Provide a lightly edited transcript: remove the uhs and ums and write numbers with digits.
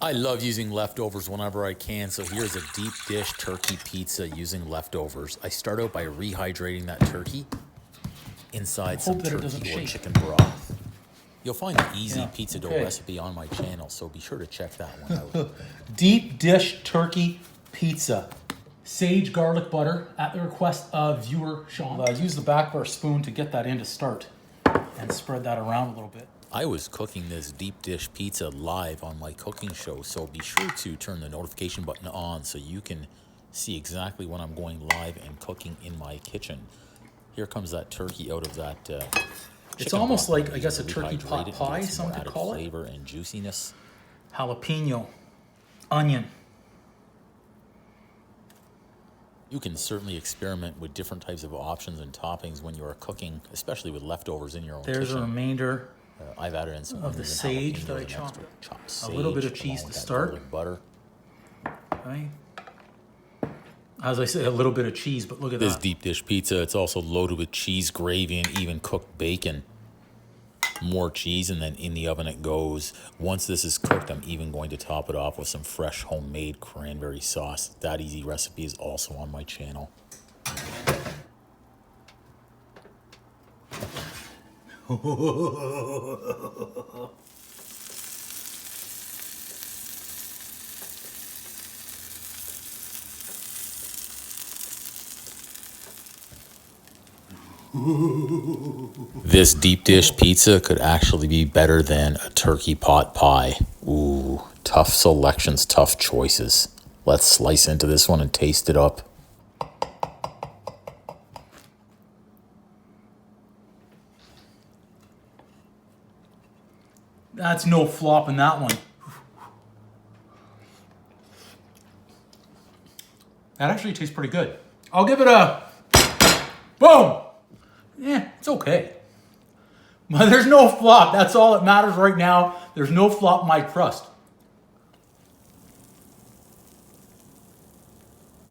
I love using leftovers whenever I can, so here's a deep dish turkey pizza using leftovers. I start out by rehydrating that turkey inside some turkey or chicken broth. You'll find the easy pizza dough recipe on my channel, so be sure to check that one out. Deep dish turkey pizza. Sage garlic butter at the request of viewer Sean. Use the back of our spoon to get that in to start and spread that around a little bit. I was cooking this deep dish pizza live on my cooking show, so be sure to turn the notification button on so you can see exactly when I'm going live and cooking in my kitchen. Here comes that turkey out of that it's almost like, I guess, a turkey pot pie, some could call it. Flavor and juiciness. Jalapeno, onion. You can certainly experiment with different types of options and toppings when you are cooking, especially with leftovers in your own kitchen. There's a remainder I've added in some of the sage that I chopped. A little bit of cheese to start. Butter. Okay. As I say, a little bit of cheese, but look at this that. Deep dish pizza, it's also loaded with cheese, gravy, and even cooked bacon. More cheese, and then in the oven it goes. Once this is cooked, I'm even going to top it off with some fresh homemade cranberry sauce. That easy recipe is also on my channel. This deep dish pizza could actually be better than a turkey pot pie. Ooh, tough selections, tough choices. Let's slice into this one and taste it up. That's no flop in that one. That actually tastes pretty good. I'll give it a boom. Yeah, it's okay. But there's no flop. That's all that matters right now. There's no flop in my crust.